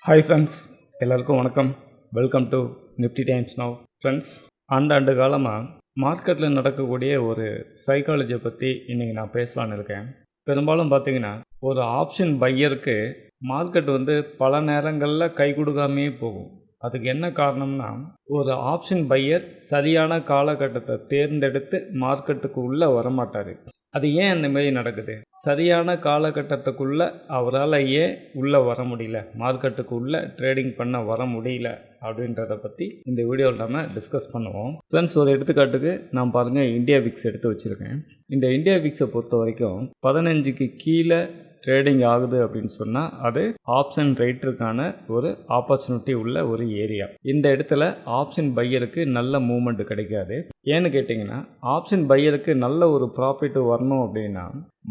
Hi friends, எல்லாருக்கும் வணக்கம். Welcome to Nifty times now. Friends, ஆண்டு காலமாக மார்க்கெட்டில் நடக்கக்கூடிய ஒரு சைக்காலஜியை பற்றி இன்றைக்கி நான் பேசலான்னு இருக்கேன். பெரும்பாலும் பார்த்திங்கன்னா ஒரு ஆப்ஷன் பையருக்கு மார்க்கெட் பல நேரங்களில் கை கொடுக்காமையே போகும். அதுக்கு என்ன காரணம்னா, ஒரு ஆப்ஷன் பையர் சரியான காலகட்டத்தை தேர்ந்தெடுத்து மார்க்கெட்டுக்கு உள்ளே வரமாட்டார். அது ஏன் அந்த மாதிரி நடக்குது? சரியான காலகட்டத்துக்குள்ளே அவரால் ஏன் உள்ளே வர முடியல, மார்க்கெட்டுக்கு உள்ளே ட்ரேடிங் பண்ண வர முடியல அப்படின்றத பற்றி இந்த வீடியோவில் நம்ம டிஸ்கஸ் பண்ணுவோம். ஃப்ரெண்ட்ஸ், ஒரு எடுத்துக்காட்டுக்கு நான் பாருங்கள் இந்தியா விக்ஸ் எடுத்து வச்சுருக்கேன். இந்த இந்தியா விக்ஸை பொறுத்த வரைக்கும் 15க்கு கீழே ட்ரேடிங் ஆகுது அப்படின்னு சொன்னால் அது ஆப்ஷன் ரைட்டருக்கான ஒரு ஆப்பர்ச்சுனிட்டி உள்ள ஒரு ஏரியா. இந்த இடத்துல ஆப்ஷன் பையருக்கு நல்ல மூவ்மெண்ட் கிடைக்காது. ஏன்னு கேட்டிங்கன்னா, ஆப்ஷன் பையருக்கு நல்ல ஒரு ப்ராஃபிட் வரணும் அப்படின்னா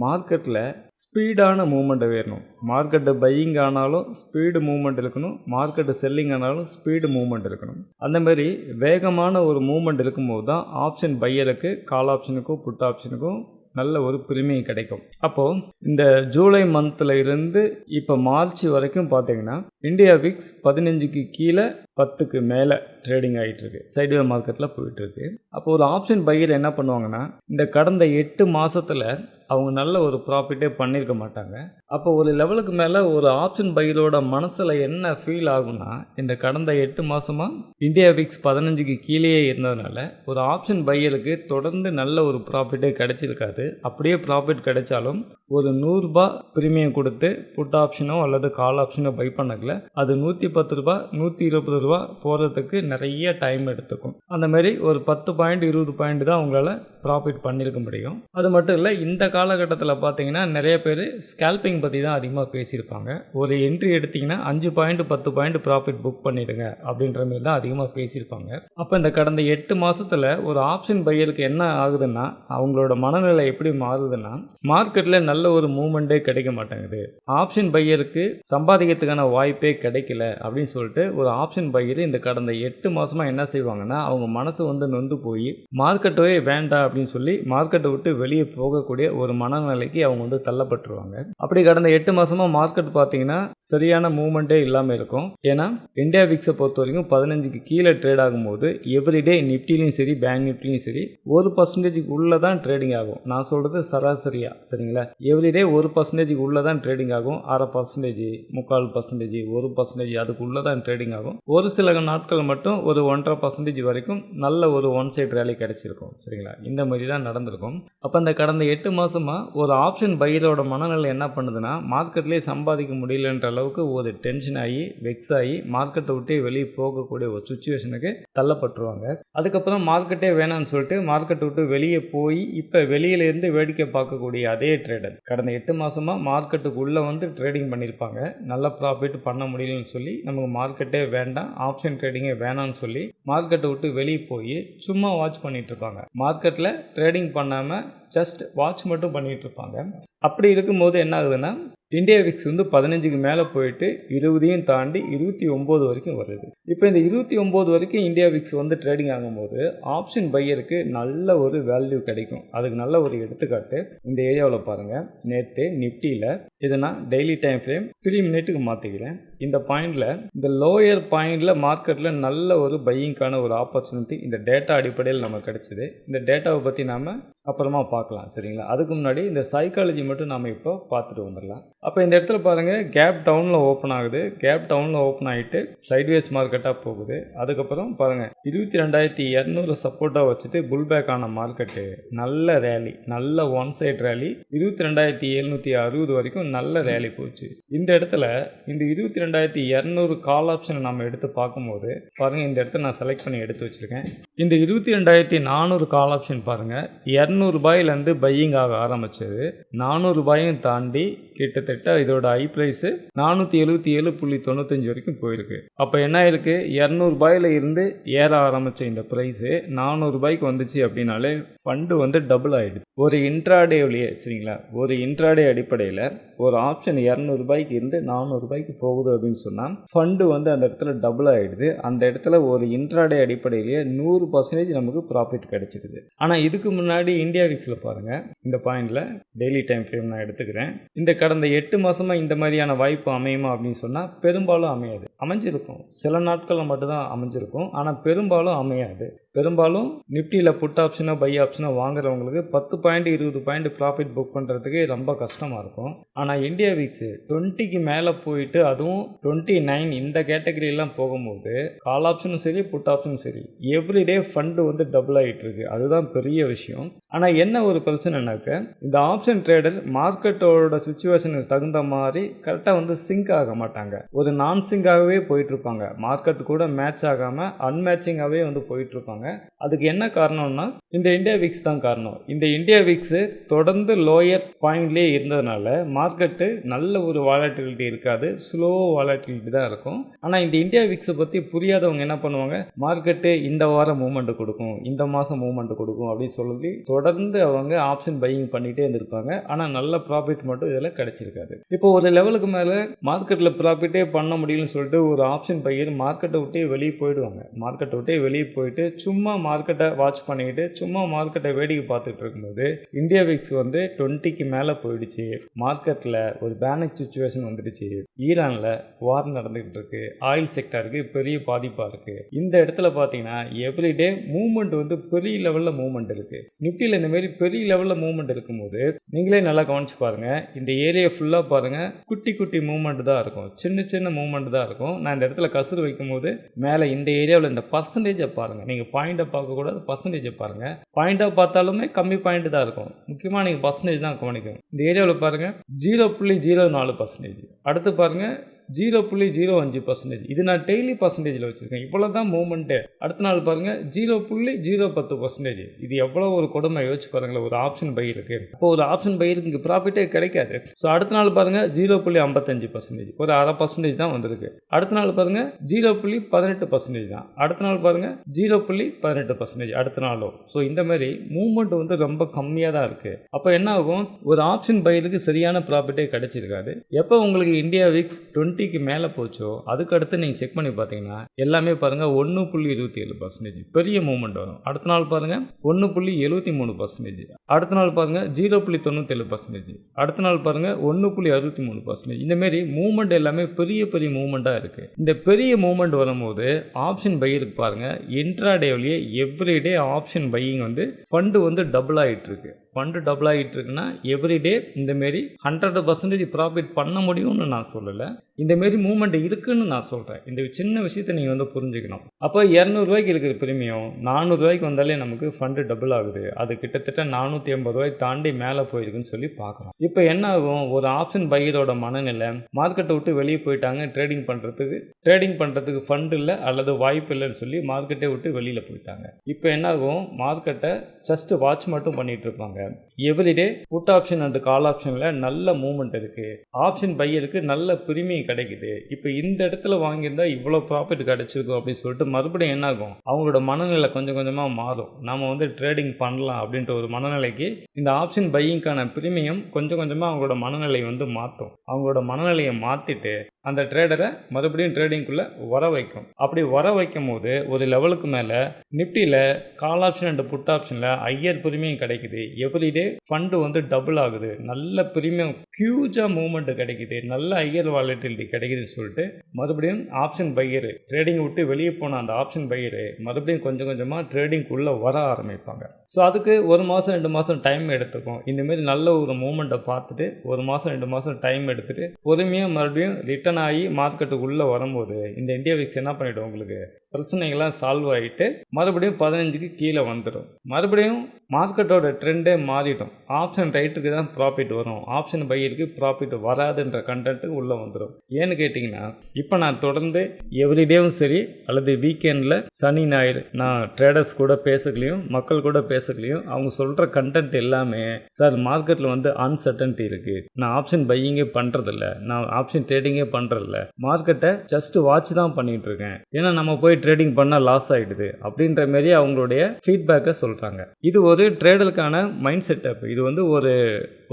மார்க்கெட்டில் ஸ்பீடான மூவ்மெண்ட் வேணும். மார்க்கெட்டு பையிங் ஆனாலும் ஸ்பீடு மூவ்மெண்ட் இருக்கணும், மார்க்கெட்டு செல்லிங் ஆனாலும் ஸ்பீடு மூவ்மெண்ட் இருக்கணும். அந்த மாதிரி வேகமான ஒரு மூவ்மெண்ட் இருக்கும்போது தான் ஆப்ஷன் பையருக்கு கால் ஆப்ஷனுக்கும் புட் ஆப்ஷனுக்கும் நல்ல ஒரு பிரீமியம் கிடைக்கும். அப்போது இந்த ஜூலை மந்தில் இருந்து இப்போ மார்ச் வரைக்கும் பார்த்தீங்கன்னா இந்தியா விக்ஸ் 15க்கு கீழே 10க்கு மேலே ட்ரேடிங் ஆகிட்டுருக்கு, சைட்வே மார்க்கெட்டில் போயிட்டுருக்கு. அப்போ ஒரு ஆப்ஷன் பையர் என்ன பண்ணுவாங்கன்னா, இந்த கடந்த 8 மாதத்தில் அவங்க நல்ல ஒரு ப்ராஃபிட்டே பண்ணியிருக்க மாட்டாங்க. அப்போ ஒரு லெவலுக்கு மேலே ஒரு ஆப்ஷன் பையரோட மனசில் என்ன ஃபீல் ஆகும்னா, இந்த கடந்த 8 மாதமாக இந்தியா விக்ஸ் 15க்கு கீழே இருந்ததுனால ஒரு ஆப்ஷன் பையருக்கு தொடர்ந்து நல்ல ஒரு ப்ராஃபிட்டே கிடைச்சிருக்காது. அப்படியே ப்ராஃபிட் கிடைச்சாலும் ஒரு 100 ரூபா ப்ரீமியம் கொடுத்து புட் ஆப்ஷனோ அல்லது கால் ஆப்ஷனோ பை பண்ணக்கல அது 110 ரூபா 120 ரூபா போகிறதுக்கு நிறைய டைம் எடுத்துக்கும். அந்த மாதிரி ஒரு 10 பாயிண்ட் 20 பாயிண்ட் தான் அவங்களால ப்ராஃபிட் பண்ணியிருக்க முடியும். அது மட்டும் இல்லை, இந்த காலகட்டத்தில் பார்த்தீங்கன்னா நிறைய பேர் ஸ்கேல்பிங் பற்றி தான் அதிகமாக பேசியிருப்பாங்க. ஒரு என்ட்ரி எடுத்திங்கன்னா 5 பாயிண்ட் 10 பாயிண்ட் ப்ராஃபிட் புக் பண்ணிடுங்க அப்படின்ற மாதிரி தான் அதிகமாக பேசியிருப்பாங்க. அப்போ இந்த கடந்த 8 மாதத்தில் ஒரு ஆப்ஷன் பையருக்கு என்ன ஆகுதுன்னா, அவங்களோட மனநிலை எப்படி மாறுதுன்னா, மார்க்கெட்டில் நல்ல ஒரு மூவ்மெண்ட்டே கிடைக்க மாட்டேங்குது, ஆப்ஷன் பையருக்கு சம்பாதிக்கிறதுக்கான வாய்ப்பே கிடைக்கல அப்படின்னு சொல்லிட்டு ஒரு ஆப்ஷன் பையர் இந்த கடந்த 8 மாதமாக என்ன செய்வாங்கன்னா, அவங்க மனசு நொந்து போய் மார்க்கெட்டே வேண்டாம் அப்படின்னு சொல்லி மார்க்கெட்டை விட்டு வெளியே போகக்கூடிய ஒரு மனநிலைக்கு அவங்க தள்ளப்பட்டுருவாங்க. அப்படி கடந்த 8 மாதமாக மார்க்கெட் பார்த்தீங்கன்னா சரியான மூவ்மெண்ட்டே இல்லாமல் இருக்கும். ஏன்னா இந்தியா விக்ஸை பொறுத்த வரைக்கும் 15க்கு கீழே ட்ரேட் ஆகும்போது எவ்ரிடே நிஃப்டிலையும் சரி பேங்க் நிஃப்டிலையும் சரி 1% உள்ளே தான் ட்ரேடிங் ஆகும். நான் சொல்கிறது சராசரியா, சரிங்களா? எவ்ரிடே 1% உள்ளே தான் ட்ரேடிங் ஆகும். 0.5%, 3/4%, 1% அதுக்குள்ளே தான் ட்ரேடிங் ஆகும். ஒரு சில நாட்கள் மட்டும் ஒரு 1.5% வரைக்கும் நல்ல ஒரு ஒன் சைட் ரேலி கிடைச்சிருக்கும், சரிங்களா? இந்த மாதிரி தான் நடந்திருக்கும். அப்போ இந்த கடந்த 8 மாதமாக ஒரு ஆப்ஷன் பையரோட மனநிலை என்ன பண்ணுதுன்னா, மார்க்கெட்லேயே சம்பாதிக்க முடியலன்ற அளவுக்கு ஒரு டென்ஷன் ஆகி வெக்ஸ் ஆகி மார்க்கெட்டை விட்டு வெளியே போகக்கூடிய ஒரு சுச்சுவேஷனுக்கு தள்ளப்பட்டுருவாங்க. அதுக்கப்புறம் மார்க்கெட்டே வேணான்னு சொல்லிட்டு மார்க்கெட்டை விட்டு வெளியே போய் இப்போ வெளியிலேருந்து வேடிக்கை பார்க்கக்கூடிய அதே ட்ரேடர் கடந்த 8 மாதமாக மார்க்கெட்டுக்குள்ளே ட்ரேடிங் பண்ணியிருப்பாங்க. நல்ல ப்ராஃபிட் பண்ண முடியலன்னு சொல்லி நமக்கு மார்க்கெட்டே வேண்டாம், ஆப்ஷன் ட்ரேடிங்கே வேணான்னு சொல்லி மார்க்கெட்டை விட்டு வெளியே போய் சும்மா வாட்ச் பண்ணிட்டு இருப்பாங்க. மார்க்கெட்டில் ட்ரேடிங் பண்ணாமல் ஜஸ்ட் வாட்ச் மட்டும் பண்ணிகிட்டு இருப்பாங்க. அப்படி இருக்கும்போது என்ன ஆகுதுன்னா, இந்தியா விக்ஸ் 15க்கு மேலே போயிட்டு 20ஐயும் தாண்டி 29 வரைக்கும் வருது. இப்போ இந்த 29 வரைக்கும் இந்தியா விக்ஸ் ட்ரேடிங் ஆகும்போது ஆப்ஷன் பையருக்கு நல்ல ஒரு வேல்யூ கிடைக்கும். அதுக்கு நல்ல ஒரு எடுத்துக்காட்டு இந்த ஏரியாவில் பாருங்கள். நேற்று நிஃப்டியில் இதை நான் டெய்லி டைம் ஃப்ரேம் 3 மினிட்டுக்கு மாற்றிக்கிறேன். இந்த பாயிண்டில் இந்த லோயர் பாயிண்டில் மார்க்கெட்டில் நல்ல ஒரு பையிங்கான ஒரு ஆப்பர்ச்சுனிட்டி இந்த டேட்டா அடிப்படையில் நமக்கு கிடைச்சிது. இந்த டேட்டாவை பற்றி நாம் அப்புறமா பார்க்கலாம், சரிங்களா? அதுக்கு முன்னாடி இந்த சைக்காலஜி மட்டும் நாம் இப்போ பார்த்துட்டு வந்துடலாம். அப்போ இந்த இடத்துல பாருங்கள், கேப் டவுனில் ஓப்பன் ஆகுது. கேப் டவுனில் ஓப்பன் ஆகிட்டு சைட்வேஸ் மார்க்கெட்டாக போகுது. அதுக்கப்புறம் பாருங்கள் 22,200 சப்போர்ட்டாக வச்சுட்டு புல் பேக் ஆன மார்க்கெட்டு நல்ல ரேலி, நல்ல ஒன் சைட் ரேலி 22,760 வரைக்கும் நல்ல ரேலி போச்சு. இந்த இடத்துல இந்த 22,200 கால் ஆப்ஷனை நம்ம எடுத்து பார்க்கும்போது பாருங்கள், இந்த இடத்துல நான் செலக்ட் பண்ணி எடுத்து வச்சுருக்கேன். இந்த 22,400 கால் ஆப்ஷன் பாருங்கள் 200 ரூபாயிலேருந்து பையிங் ஆக ஆரம்பிச்சது 400 ரூபாயும் தாண்டி கிட்டத்தட்ட இதோட ஹை ப்ரைஸு 477.95 வரைக்கும் போயிருக்கு. அப்போ என்ன ஆயிருக்கு, 200 ரூபாயில் இருந்து ஏற ஆரம்பித்த இந்த ப்ரைஸு 400 ரூபாய்க்கு வந்துச்சு அப்படின்னாலே ஃபண்டு டபுள் ஆகிடுது ஒரு இன்ட்ராடேவிலேயே, சரிங்களா? ஒரு இன்ட்ராடே அடிப்படையில் ஒரு ஆப்ஷன் 200 ரூபாய்க்கு இருந்து 400 ரூபாய்க்கு போகுது அப்படின்னு சொன்னால் ஃபண்டு வந்து அந்த இடத்துல டபுள் ஆகிடுது. அந்த இடத்துல ஒரு இன்ட்ராடே அடிப்படையிலேயே 100% நமக்கு ப்ராஃபிட் கிடைச்சிடுது. ஆனால் இதுக்கு முன்னாடி இந்தியா விக்ஸில் பாருங்கள், இந்த பாயிண்டில் டெய்லி டைம் ஃப்ரேம் நான் எடுத்துக்கிறேன். இந்த கடந்த 8 மாதமாக இந்த மாதிரியான வாய்ப்பு அமையுமா அப்படின்னு சொன்னால் பெரும்பாலும் அமையாது. அமைஞ்சிருக்கும், சில நாட்களில் மட்டும்தான் அமைஞ்சிருக்கும், ஆனால் பெரும்பாலும் அமையாது. பெரும்பாலும் நிஃப்டியில் புட் ஆப்ஷனோ பை ஆப்ஷனோ வாங்குறவங்களுக்கு 10 பாயிண்ட் 20 பாயிண்ட் ப்ராஃபிட் புக் பண்ணுறதுக்கு ரொம்ப கஷ்டமாக இருக்கும். ஆனால் இந்தியா விக்ஸு 20க்கு மேலே போயிட்டு அதுவும் 29 இந்த கேட்டகரியெல்லாம் போகும்போது கால் ஆப்ஷனும் சரி புட் ஆப்ஷனும் சரி எவ்ரிடே ஃபண்டு வந்து டபுள் ஆகிட்டு இருக்கு. அதுதான் பெரிய விஷயம். ஆனால் என்ன ஒரு பிரச்சனைனாக்க, இந்த ஆப்ஷன் ட்ரேடர் மார்க்கெட்டோட சுச்சுவேஷனுக்கு தகுந்த மாதிரி கரெக்டாக வந்து சிங்க் ஆக மாட்டாங்க. ஒரு நான் சிங்காகவே போயிட்டுருப்பாங்க. மார்க்கெட் கூட மேட்ச் ஆகாமல் அன்மேட்சிங்காகவே வந்து போயிட்டுருப்பாங்க. அதுக்கு என்ன காரணம்னா இந்த இந்தியா விக்ஸ் தான் காரணம். இந்த இந்தியா விக்ஸு தொடர்ந்து லோயர் பாயிண்ட்லேயே இருந்ததுனால மார்க்கெட்டு நல்ல ஒரு வாலட்டிலிட்டி இருக்காது, ஸ்லோ வாலட்டிலிட்டி தான் இருக்கும். ஆனால் இந்த இந்தியா விக்ஸை பற்றி புரியாதவங்க என்ன பண்ணுவாங்க, மார்க்கெட்டு இந்த வாரம் மூவ்மெண்ட் கொடுக்கும், இந்த மாதம் மூவ்மெண்ட் கொடுக்கும் அப்படின்னு சொல்லி தொடர்ந்து அவங்க ஆப்ஷன் பையிங் பண்ணிகிட்டே இருந்திருப்பாங்க. ஆனால் நல்ல ப்ராஃபிட் மட்டும் இதில் கிடைச்சிருக்காது. இப்போ ஒரு லெவலுக்கு மேலே மார்க்கெட்டில் ப்ராஃபிட்டே பண்ண முடியும்னு சொல்லிட்டு ஒரு ஆப்ஷன் பையர் மார்க்கெட்டை விட்டே வெளியே போயிடுவாங்க. மார்க்கெட்டை விட்டே வெளியே போயிட்டு சும்மா மார்க்கெட்டை வாட்ச் பண்ணிக்கிட்டு சும்மா மார்க்கெட்டை வேடிக்கை பார்த்துட்டு இருக்கும்போது இந்தியா விக்ஸ் வந்து 20க்கு மேலே போயிடுச்சு. மார்க்கெட்டில் ஒரு பேனிக் சுச்சுவேஷன் வந்துடுச்சு. ஈரானில் வார் நடந்துகிட்டு இருக்கு. ஆயில் செக்டருக்கு பெரிய பாதிப்பாக இருக்குது. இந்த இடத்துல பார்த்தீங்கன்னா எவ்ரிடே மூவ்மெண்ட் வந்து பெரிய லெவலில் மூவ்மெண்ட் இருக்குது. நிஃப்டியில் இந்தமாரி பெரிய லெவலில் மூவ்மெண்ட் இருக்கும்போது நீங்களே நல்லா கவனிச்சு பாருங்கள். இந்த ஏரியா ஃபுல்லாக பாருங்கள், குட்டி குட்டி மூவ்மெண்ட் தான் இருக்கும், சின்ன சின்ன மூவ்மெண்ட் தான் இருக்கும். நான் இந்த இடத்துல கசுறு வைக்கும்போது மேலே இந்த ஏரியாவில் இந்த பர்சன்டேஜை பாருங்கள். நீங்கள் பாயிண்டை பார்க்கக்கூடாது, பர்சன்டேஜை பாருங்கள். பாயிண்டாக பார்த்தாலுமே கம்மி பாயிண்ட் தான் இருக்கும். முக்கியமாக நீங்கள் பர்சன்டேஜ் தான் கவனிக்கும். இந்த ஏரியாவில் பாருங்கள் 0.04%. அடுத்து பாருங்கள் 0.05%. இது நான் டெய்லி பர்சன்டேஜில் வச்சுருக்கேன். இவ்வளோ தான் மூவ்மெண்ட்டு. அடுத்த நாள் பாருங்கள் 0.010%. இது எவ்வளோ ஒரு கொடுமை யோசிச்சு பாருங்களேன். ஒரு ஆப்ஷன் பை இருக்குது. இப்போ ஒரு ஆப்ஷன் பைருக்கு இங்கே ப்ராஃபிட்டே கிடைக்காது. ஸோ அடுத்த நாள் பாருங்கள் 0.55%, ஒரு 0.5% தான் வந்திருக்கு. அடுத்த நாள் பாருங்கள் 0.18% தான். அடுத்த நாள் பாருங்கள் 0.18% அடுத்த நாளும். ஸோ இந்த மாதிரி மூவ்மெண்ட் வந்து ரொம்ப கம்மியாக தான் இருக்குது. அப்போ என்ன ஆகும், ஒரு ஆப்ஷன் பைருக்கு சரியான ப்ராஃபிட்டே கிடைச்சிருக்காது. எப்போ உங்களுக்கு இந்தியா விக்ஸ் 20க்கு மேலே போச்சோ அதுக்கு அடுத்து நீங்கள் செக் பண்ணி பார்த்தீங்கன்னா எல்லாமே பாருங்கள் 1.27%, பெரிய மூவ்மெண்ட் வரும். அடுத்த நாள் பாருங்கள் 1.73%, அடுத்த நாள் பாருங்கள் 0.97%, அடுத்த நாள் பாருங்கள் 1.63%. இந்தமாரி மூவ்மெண்ட் எல்லாமே பெரிய பெரிய மூவ்மெண்ட்டாக இருக்குது. இந்த பெரிய மூவ்மெண்ட் வரும்போது ஆப்ஷன் பையருக்கு பாருங்கள் இன்ட்ராடேவிலேயே எவ்ரிடே ஆப்ஷன் பையிங் வந்து ஃபண்டு வந்து டபுள் ஆகிட்டு இருக்கு. ஃபண்டு டபுள் ஆகிட்டு இருக்குன்னா எவ்ரிடே இந்தமாரி 100% ப்ராஃபிட் பண்ண முடியும்னு நான் சொல்லலை, இந்தமாரி மூவ்மெண்ட் இருக்குன்னு நான் சொல்கிறேன். இந்த சின்ன விஷயத்தை நீங்கள் வந்து புரிஞ்சுக்கணும். அப்போ 200 ரூபாய்க்கு இருக்கிற பிரீமியம் 400 ரூபாய்க்கு வந்தாலே நமக்கு ஃபண்டு டபுள் ஆகுது. அது கிட்டத்தட்ட 450 ரூபாய் தாண்டி மேலே போயிருக்குன்னு சொல்லி பார்க்குறோம். இப்போ என்ன ஆகும், ஒரு ஆப்ஷன் பையரோட மனநிலை மார்க்கெட்டை விட்டு வெளியே போயிட்டாங்க. ட்ரேடிங் பண்ணுறதுக்கு ஃபண்டு இல்லை அல்லது வாய்ப்பு இல்லைன்னு சொல்லி மார்க்கெட்டை விட்டு வெளியில் போயிட்டாங்க. இப்போ என்ன ஆகும், மார்க்கெட்டை ஜஸ்ட் வாட்ச் மட்டும் பண்ணிட்டு இருப்பாங்க. Everyday put option and call ஆப்ஷனில் நல்ல மூவ்மெண்ட் இருக்குது. ஆப்ஷன் பையருக்கு நல்ல பிரீமியம் கிடைக்குது. இப்போ இந்த இடத்துல வாங்கியிருந்தா இவ்வளோ ப்ராஃபிட் கிடைச்சிருக்கும் அப்படின்னு சொல்லிட்டு மறுபடியும் என்ன ஆகும், அவங்களோட மனநிலை கொஞ்சம் கொஞ்சமாக மாறும். நம்ம வந்து ட்ரேடிங் பண்ணலாம் அப்படின்ற ஒரு மனநிலைக்கு இந்த ஆப்ஷன் பையிங்கான பிரீமியம் கொஞ்சம் கொஞ்சமாக அவங்களோட மனநிலை வந்து மாற்றும். அவங்களோட மனநிலையை மாற்றிட்டு அந்த ட்ரேடரை மறுபடியும் ட்ரேடிங்குள்ளே வர வைக்கும். அப்படி வர வைக்கும் போது ஒரு லெவலுக்கு மேலே நிஃப்டியில் கால் ஆப்ஷன் அண்ட் புட் ஆப்ஷனில் ஹையர் பிரீமியம் கிடைக்குது. எவ்ரிடே ஃபண்டு வந்து டபுள் ஆகுது. நல்ல பிரீமியம் ஹியூஜாக மூவ்மெண்ட் கிடைக்குது. நல்ல ஹையர் வாலட்டிலிட்டி கிடைக்குதுன்னு சொல்லிட்டு மறுபடியும் ஆப்ஷன் பையரு ட்ரேடிங் விட்டு வெளியே போன அந்த ஆப்ஷன் பையரு மறுபடியும் கொஞ்சம் கொஞ்சமாக ட்ரேடிங்குள்ளே வர ஆரம்பிப்பாங்க. ஸோ அதுக்கு 1 மாதம் 2 மாதம் டைம் எடுத்துக்கும். இந்தமாரி நல்ல ஒரு மூவ்மெண்ட்டை பார்த்துட்டு 1 மாதம் 2 மாதம் டைம் எடுத்துகிட்டு பொறுமையாக மறுபடியும் ரிட்டர்ன் ஆகி மார்க்கெட்டுக்குள்ளே வரும்போது இந்த இந்தியா விக்ஸ் என்ன பண்ணிவிடும், உங்களுக்கு பிரச்சனைகள்லாம் சால்வ் ஆகிட்டு மறுபடியும் 15க்கு கீழே வந்துடும். மறுபடியும் மார்க்கெட்டோட ட்ரெண்டே மாறிடும். ஆப்ஷன் ரைட்டுக்கு தான் ப்ராஃபிட் வரும், ஆப்ஷன் பையருக்கு ப்ராஃபிட் வராதுன்ற கண்டென்ட்டுக்கு உள்ளே வந்துடும். ஏன்னு கேட்டிங்கன்னா இப்போ நான் தொடர்ந்து எவ்ரிடேவும் சரி அல்லது வீக்கெண்டில் சனி ஞாயிறு நான் ட்ரேடர்ஸ் கூட பேசக்கலையும் மக்கள் கூட பேசக்கலையும் அவங்க சொல்கிற கண்டென்ட் எல்லாமே, சார் மார்க்கெட்டில் வந்து அன்சர்டன்ட்டி இருக்குது, நான் ஆப்ஷன் பையிங்கே பண்ணுறதில்ல, நான் ஆப்ஷன் ட்ரேடிங்கே பண்ணுறதில்ல, மார்க்கெட்டை ஜஸ்ட் வாட்ச் தான் பண்ணிகிட்டு இருக்கேன், ஏன்னா நம்ம போய் ட்ரேடிங் பண்ணால் லாஸ் ஆகிடுது அப்படின்ற மாரி அவங்களுடைய ஃபீட்பேக்கை சொல்கிறாங்க. இது ஒரு ட்ரேடருக்கான மைண்ட் செட்டப். இது வந்து ஒரு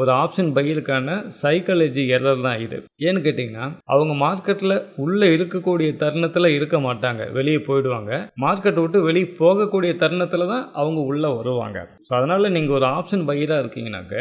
ஒரு ஆப்ஷன் பையருக்கான சைக்காலஜி எரர் தான் இது. ஏன்னு கேட்டிங்கன்னா, அவங்க மார்க்கெட்டில் உள்ளே இருக்கக்கூடிய தருணத்தில் இருக்க மாட்டாங்க, வெளியே போயிடுவாங்க. மார்க்கெட்டை விட்டு வெளியே போகக்கூடிய தருணத்தில் தான் அவங்க உள்ளே வருவாங்க. ஸோ அதனால் நீங்கள் ஒரு ஆப்ஷன் பையராக இருக்கீங்கன்னாக்க,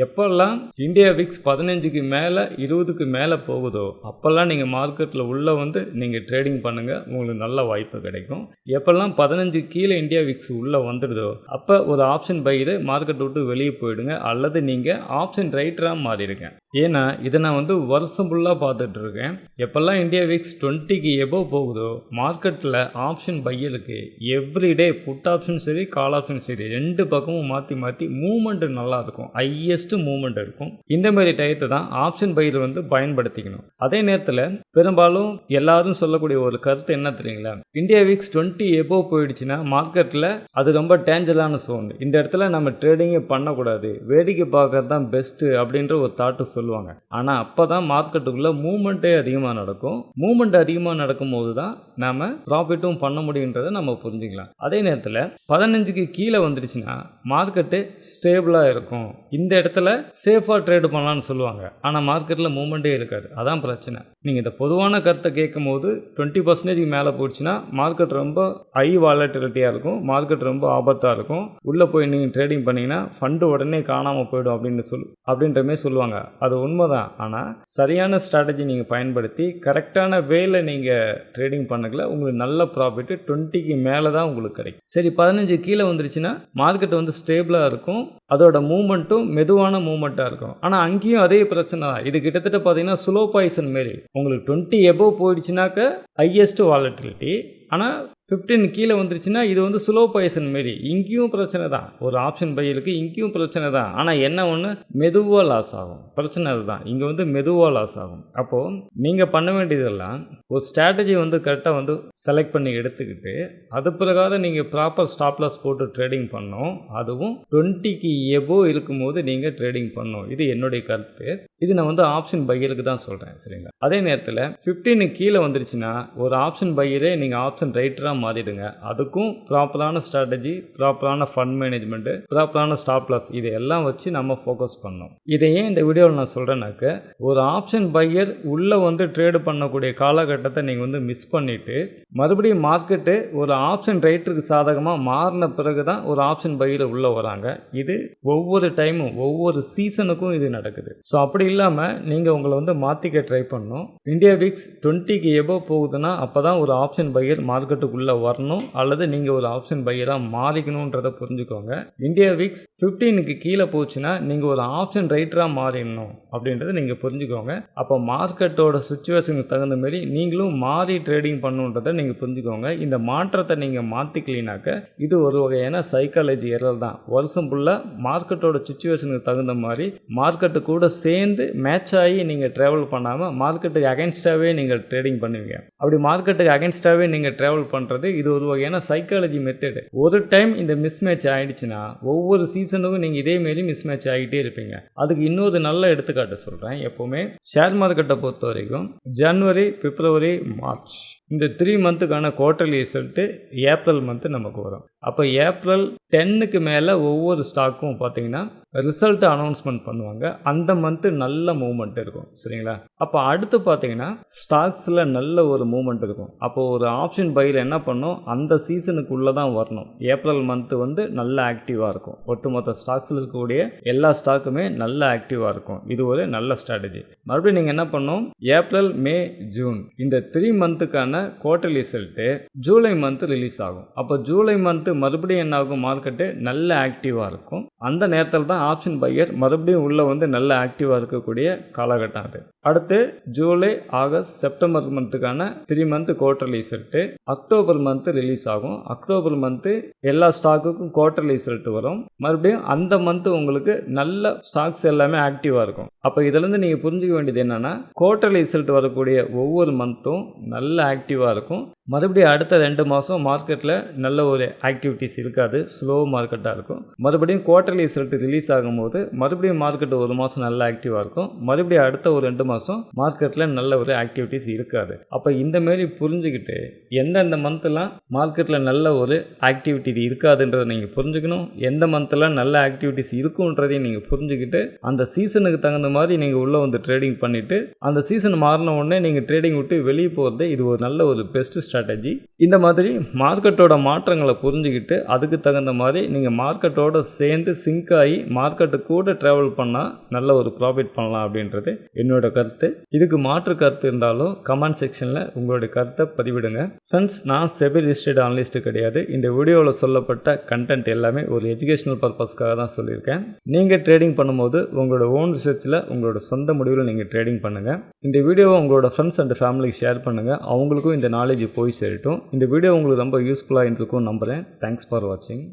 எப்போல்லாம் இந்தியா விக்ஸ் 15க்கு மேலே 20க்கு மேலே போகுதோ அப்போல்லாம் நீங்கள் மார்க்கெட்டில் உள்ளே வந்து நீங்கள் ட்ரேடிங் பண்ணுங்கள், உங்களுக்கு நல்ல வாய்ப்பு கிடைக்கும். எப்போல்லாம் 15 கீழே இந்தியா விக்ஸ் உள்ளே வந்துடுதோ அப்போ ஒரு ஆப்ஷன் பையர் மார்க்கெட் விட்டு வெளியே போயிடுங்க, அல்லது நீங்கள் ஆப்ஷன் ரைட்டராக மாறிடுங்க. ஏன்னா இதை நான் வந்து வருஷம் ஃபுல்லாக பார்த்துட்ருக்கேன். எப்போல்லாம் இந்தியா விக்ஸ் 20க்கு எபோவ் போகுதோ மார்க்கெட்டில் ஆப்ஷன் பையருக்கு எவ்ரிடே புட் ஆப்ஷன் சரி கால் ஆப்ஷன் சரி 2 பக்கமும் மாற்றி மாற்றி மூவ்மெண்ட் நல்லாயிருக்கும், ஹையஸ்ட் மூவ்மெண்ட் இருக்கும். இந்த மாதிரி டயத்தை தான் ஆப்ஷன் பையர் வந்து பயன்படுத்திக்கணும். அதே நேரத்தில் பெரும்பாலும் எல்லாரும் சொல்லக்கூடிய ஒரு கருத்து என்ன தெரியுங்களா, இந்தியா விக்ஸ் 20 எபோவ் போயிடுச்சுன்னா மார்க்கெட்டில் அது ரொம்ப டேஞ்சரான சோன், இந்த இடத்துல நம்ம ட்ரேடிங்கே பண்ணக்கூடாது, வேடிக்கை பார்க்கறது தான் பெஸ்ட்டு அப்படின்ற ஒரு தாட்டு சொல்லுவாங்க. ஆனால் அப்போ தான் மார்க்கெட்டுக்குள்ளே மூவ்மெண்ட்டே அதிகமாக நடக்கும். மூவ்மெண்ட் அதிகமாக நடக்கும்போது தான் நாம் ப்ராஃபிட்டும் பண்ண முடியுன்றதை நம்ம புரிஞ்சுக்கலாம். அதே நேரத்தில் 15க்கு கீழே வந்துடுச்சுன்னா மார்க்கெட்டு ஸ்டேபிளாக இருக்கும், இந்த இடத்துல சேஃபாக ட்ரேடு பண்ணலான்னு சொல்லுவாங்க. ஆனால் மார்க்கெட்டில் மூவ்மெண்ட்டே இருக்காது, அதான் பிரச்சனை. நீங்கள் இந்த பொதுவான கருத்தை கேட்கும் போது 20% மேலே போயிடுச்சுன்னா மார்க்கெட் ரொம்ப ஹை வாலட்டிலிட்டியாக இருக்கும், மார்க்கெட் ரொம்ப ஆபத்தாக இருக்கும், உள்ளே போய் நீங்கள் ட்ரேடிங் பண்ணிங்கன்னா ஃபண்டு உடனே காணாமல் போயிடும் அப்படின்ற மாதிரி சொல்லுவாங்க. அது உண்மைதான். ஆனால் சரியான ஸ்ட்ராட்டஜி நீங்கள் பயன்படுத்தி கரெக்டான வேல நீங்கள் ட்ரேடிங் பண்ணக்கல உங்களுக்கு நல்ல ப்ராஃபிட்டு 20க்கு மேலே தான் உங்களுக்கு கிடைக்கும். சரி, 15 கீழே வந்துருச்சுன்னா மார்க்கெட் வந்து ஸ்டேபிளாக இருக்கும், அதோட மூவ்மெண்ட்டும் மெதுவான மூவ்மெண்ட்டாக இருக்கும். ஆனால் அங்கேயும் அதே பிரச்சனை தான். இது கிட்டத்தட்ட பார்த்தீங்கன்னா ஸ்லோ பாய்சன் மாரி. உங்களுக்கு 20 எபோவ் போயிடுச்சுனாக்க ஹையஸ்ட் வாலட்டிலிட்டி, ஆனால் 15 கீழே வந்துருச்சுன்னா இது வந்து ஸ்லோ பாய்சன் மாரி. இங்கேயும் பிரச்சனை தான், ஒரு ஆப்ஷன் பையருக்கு இங்கேயும் பிரச்சனை தான். ஆனால் என்ன ஒன்று, மெதுவாக லாஸ் ஆகும். பிரச்சனை அதுதான், இங்கே வந்து மெதுவாக லாஸ் ஆகும். அப்போது நீங்கள் பண்ண வேண்டியதெல்லாம் ஒரு ஸ்ட்ராட்டஜி வந்து கரெக்டாக வந்து செலக்ட் பண்ணி எடுத்துக்கிட்டு அது பிரகாரம் நீங்கள் ப்ராப்பர் ஸ்டாப் லாஸ் போட்டு ட்ரேடிங் பண்ணணும். அதுவும் 20க்கு எபோவ் இருக்கும்போது நீங்கள் ட்ரேடிங் பண்ணணும். இது என்னுடைய கருத்து. இது நான் வந்து ஆப்ஷன் பையருக்கு தான் சொல்கிறேன், சரிங்களா. அதே நேரத்தில் 15 கீழே வந்துருச்சுன்னா ஒரு ஆப்ஷன் பையரே நீங்கள் ஆப்ஷன் ரைட்டராக மாறிடுங்க. அதுக்கும் ப்ராப்பரான ஸ்ட்ராட்டஜி, ப்ராப்பரான ஃபண்ட் மேனேஜ்மெண்ட்டு, ப்ராப்பரான ஸ்டாப் லாஸ் இதையெல்லாம் வச்சு நம்ம ஃபோக்கஸ் பண்ணணும். இதை ஏன் இந்த வீடியோவில் நான் சொல்கிறேன்னாக்க, ஒரு ஆப்ஷன் பையர் உள்ளே வந்து ட்ரேடு பண்ணக்கூடிய காலகட்டத்தை நீங்கள் வந்து மிஸ் பண்ணிவிட்டு மறுபடியும் மார்க்கெட்டு ஒரு ஆப்ஷன் ரைட்டருக்கு சாதகமாக மாறின பிறகு தான் ஒரு ஆப்ஷன் பையர் உள்ளே வராங்க. இது ஒவ்வொரு டைமும் ஒவ்வொரு சீசனுக்கும் இது நடக்குது. ஸோ அப்படி இல்லாமல் நீங்கள் உங்களை வந்து மாற்றிக்க ட்ரை பண்ணணும். இந்தியா விக்ஸ் 20க்கு எபோவ் போகுதுன்னா அப்போ தான் ஒரு ஆப்ஷன் பையர் மார்க்கெட்டுக்குள்ளே வரணும், அல்லது நீங்கள் ஒரு ஆப்ஷன் பையராக மாறிக்கணுன்றதை புரிஞ்சுக்கோங்க. இந்தியா விக்ஸ் 15க்கு கீழே போச்சுன்னா நீங்கள் ஒரு ஆப்ஷன் ரைட்டராக மாறிடணும் அப்படின்றத நீங்கள் புரிஞ்சுக்கோங்க. அப்போ மார்க்கெட்டோட சுச்சுவேஷனுக்கு தகுந்த மாதிரி நீங்களும் மாறி ட்ரேடிங் பண்ணுன்றதை நீங்கள் புரிஞ்சுக்கோங்க. இந்த மாற்றத்தை நீங்கள் மாற்றிக்கலினாக்க இது ஒரு வகையான சைக்காலஜி எரர் தான். வருஷம் ஃபுல்லாக மார்க்கெட்டோட சுச்சுவேஷனுக்கு தகுந்த மாதிரி மார்க்கெட்டு கூட சேர்ந்து மேட்ச் ஆகி நீங்கள் ட்ராவல் பண்ணாமல் மார்க்கெட்டுக்கு அகென்ஸ்டாகவே நீங்கள் ட்ரேடிங் பண்ணுவீங்க. அப்படி மார்க்கெட்டுக்கு அகென்ஸ்டாகவே நீங்கள் ட்ராவல் பண்ணுறது இது ஒரு வகையான சைக்காலஜி மெத்தடு. ஒரு டைம் இந்த மிஸ் மேட்ச் ஆகிடுச்சுன்னா ஒவ்வொரு சீசனுக்கும் நீங்கள் இதே மாரி மிஸ் மேட்ச் ஆகிட்டே இருப்பீங்க. அதுக்கு இன்னொரு நல்ல எடுத்துக்காட்டு சொல்கிறேன். எப்போவுமே ஷேர் மார்க்கெட்டை பொறுத்த வரைக்கும் ஜனவரி, பிப்ரவரி, மார்ச் இந்த 3 மந்த்துக்கான குவார்டர்லி ரிசல்ட்டு ஏப்ரல் மந்த்து நமக்கு வரும். அப்போ ஏப்ரல் 10க்கு மேலே ஒவ்வொரு ஸ்டாக்கும் பார்த்தீங்கன்னா ரிசல்ட்டு அனௌன்ஸ்மெண்ட் பண்ணுவாங்க. அந்த மந்த்து நல்ல மூவ்மெண்ட் இருக்கும், சரிங்களா. அப்போ அடுத்து பார்த்தீங்கன்னா ஸ்டாக்ஸில் நல்ல ஒரு மூவ்மெண்ட் இருக்கும். அப்போது ஒரு ஆப்ஷன் பையர் என்ன பண்ணும், அந்த சீசனுக்குள்ளே தான் வரணும். ஏப்ரல் மந்த்து வந்து நல்ல ஆக்டிவாக இருக்கும். ஒட்டுமொத்த ஸ்டாக்ஸில் இருக்கக்கூடிய எல்லா ஸ்டாக்குமே நல்ல ஆக்டிவாக இருக்கும். இது ஒரு நல்ல ஸ்ட்ராட்டஜி. மறுபடியும் நீங்கள் என்ன பண்ணணும், ஏப்ரல், மே, ஜூன் இந்த 3 மந்த்துக்கான quarterly result July month release ஆகும். அப்போ ஜூலை மந்த்து மறுபடியும் என்ன ஆகும், மார்க்கெட்டு நல்ல ஆக்டிவாக இருக்கும். அந்த நேரத்தில் தான் ஆப்ஷன் பையர் மறுபடியும் உள்ளே வந்து நல்ல ஆக்டிவாக இருக்கக்கூடிய காலகட்டம் அது. அடுத்து ஜூலை, ஆகஸ்ட், செப்டம்பர் மந்த்துக்கான 3 month quarterly result October month release ஆகும். அக்டோபர் மந்த்து எல்லா ஸ்டாக்குக்கும் குவார்டர்லி ரிசல்ட் வரும். மறுபடியும் அந்த மந்த்து உங்களுக்கு நல்ல ஸ்டாக்ஸ் எல்லாமே ஆக்டிவாக இருக்கும். அப்போ இதிலேருந்து நீங்கள் புரிஞ்சுக்க வேண்டியது என்னென்னா, குவார்டர்லி ரிசல்ட் வரக்கூடிய ஒவ்வொரு மந்த்தும் நல்ல ஆக்டிவாக இருக்கும். மறுபடியும் அடுத்த 2 மாதம் மார்க்கெட்டில் நல்ல ஒரு ஆக்டிவிட்டீஸ் இருக்காது, ஸ்லோ மார்க்கெட்டாக இருக்கும். மறுபடியும் குவார்ட்டர்லி ரிசல்ட் ரிலீஸ் ஆகும்போது மறுபடியும் மார்க்கெட் 1 மாதம் நல்ல ஆக்டிவாக இருக்கும். மறுபடியும் அடுத்த ஒரு 2 மாதம் மார்க்கெட்டில் நல்ல ஒரு ஆக்டிவிட்டீஸ் இருக்காது. அப்போ இந்தமாரி புரிஞ்சுக்கிட்டு எந்தெந்த மந்த்தெல்லாம் மார்க்கெட்டில் நல்ல ஒரு ஆக்டிவிட்டி இருக்காதுன்றதை நீங்கள் புரிஞ்சுக்கணும். எந்த மந்த்தெல்லாம் நல்ல ஆக்டிவிட்டீஸ் இருக்குன்றதையும் நீங்கள் புரிஞ்சுக்கிட்டு அந்த சீசனுக்கு தகுந்த மாதிரி நீங்கள் உள்ளே வந்து ட்ரேடிங் பண்ணிவிட்டு அந்த சீசன் மாறின உடனே நீங்கள் ட்ரேடிங் விட்டு வெளியே போகிறது இது ஒரு நல்ல ஒரு பெஸ்ட் ஸ்ட்ராட்டஜி. இந்த மாதிரி மார்க்கெட்டோட மாற்றங்களை புரிஞ்சுக்கிட்டு அதுக்கு தகுந்த மாதிரி நீங்கள் மார்க்கெட்டோட சேர்ந்து சிங்க் ஆகி மார்க்கெட்டு கூட ட்ராவல் பண்ணால் நல்ல ஒரு ப்ராஃபிட் பண்ணலாம் அப்படின்றது என்னோட கருத்து. இதுக்கு மாற்று கருத்து இருந்தாலும் கமெண்ட் செக்ஷனில் உங்களுடைய கருத்தை பதிவிடுங்க. ஃப்ரெண்ட்ஸ், நான் செபி ரிஜிஸ்டர்ட் அனலிஸ்ட்டு கிடையாது. இந்த வீடியோவில் சொல்லப்பட்ட கண்டென்ட் எல்லாமே ஒரு எஜுகேஷனல் பர்பஸ்க்காக தான் சொல்லியிருக்கேன். நீங்கள் ட்ரேடிங் பண்ணும்போது உங்களோட ஓன் ரிசர்ச்சில் உங்களோட சொந்த முடிவில் நீங்கள் ட்ரேடிங் பண்ணுங்கள். இந்த வீடியோவை உங்களோட ஃப்ரெண்ட்ஸ் அண்ட் ஃபேமிலிக்கு ஷேர் பண்ணுங்கள். அவங்களுக்கும் இந்த நாலேஜ் போய் சேரட்டும். இந்த வீடியோ உங்களுக்கு ரொம்ப யூஸ்ஃபுல்லாக இருந்திருக்கும் நம்புகிறேன். தேங்க்ஸ் ஃபார் வாட்சிங்.